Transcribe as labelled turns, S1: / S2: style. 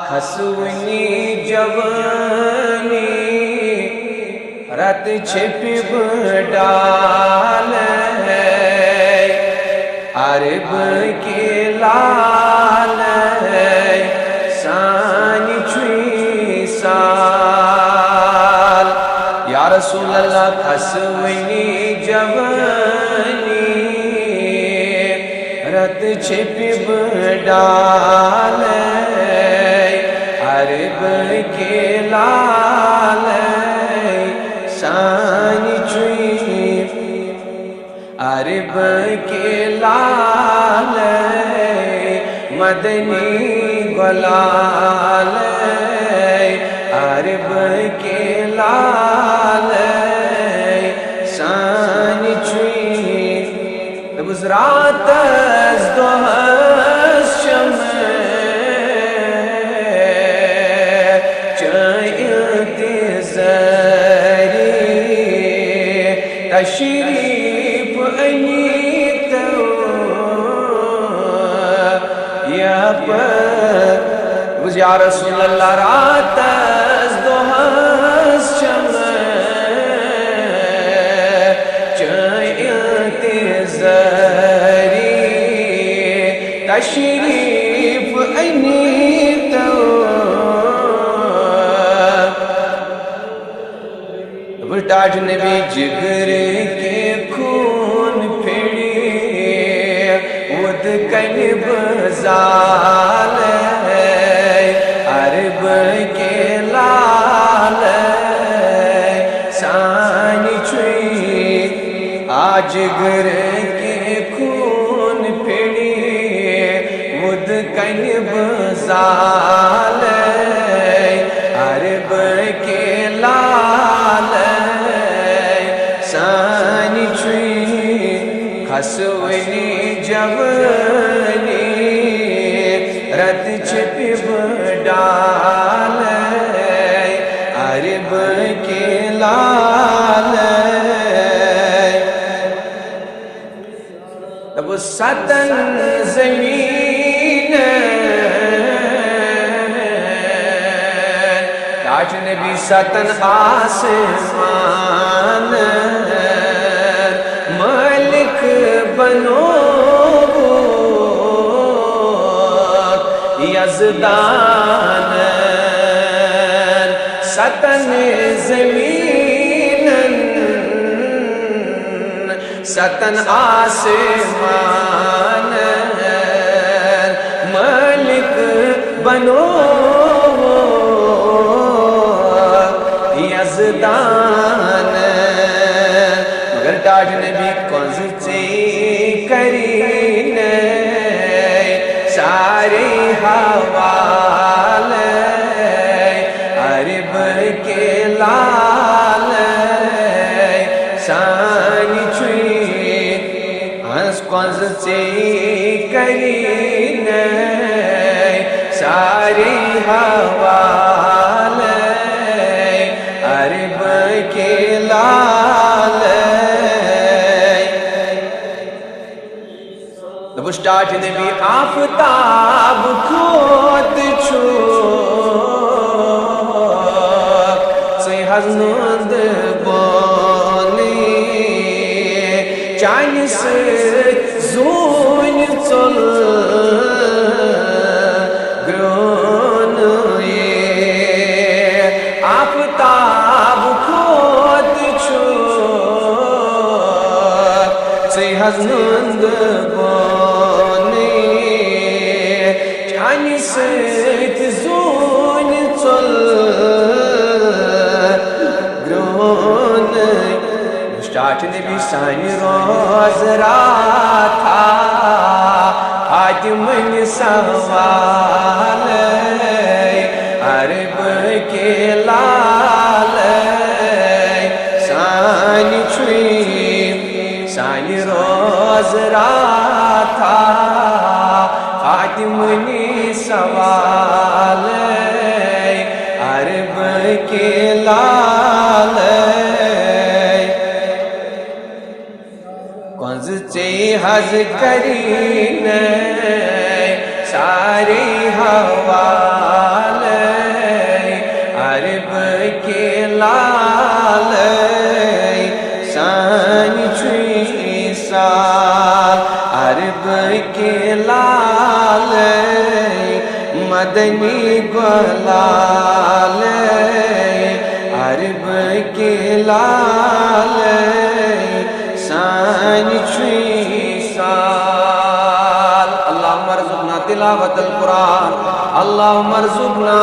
S1: खसुनी जवानी रत छिप डाल है अरब के लाल है सानी छुई साल या रसूल अल्लाह खसुनी जवानी रत छिप डाल अरब के लाल सानी छुई अरब के लाल मदनी गुलाल अरब के लाल सानी छुई रात तशरीफ अनीत या रसूल अल्लाह रात तशरीफ अनीत ताज नबी जिगर के खून फिरे उद कन बजाल अरब के लाल सानी छुई आज जिगर के खून फिरे उद कन बजाल अरब के लाल सानी छुई खसुनी जवानी रत छिप डाल अरब के लाल तब सतन ज़मीन ताज नबी सतन आसमान मालिक बनो यज़दान सतन ज़मीन सतन आसमान मालिक बनो यज़दान मगर ताज नबी कौन से करीन सारे हवाल अरब के लाल सानी छुई हंस कौन से करीन सारे हवाल अरब के लाल तब स्टार्ट नबी आफताब खोद छो से हज़नोंद बोली चाइनिस ज़ून चल ग्रोन आफताब खोद छो से हज़नोंद सैत ज़ून चल ग्रोन स्टार्ट नबी सानी रोज राथा हातिमन सवाल अरब के लाल सानी छुई सानी रोज राथा हातिमनी सवाल अरब के लाल कौन से हज करीन سارے حوالے عرب کے لالے سان چوئی سال عرب کے لالے مدنی گلالے عرب کے لالے سان چوئی سال اللہم ارزقنا تلاوت القرآن اللہم ارزقنا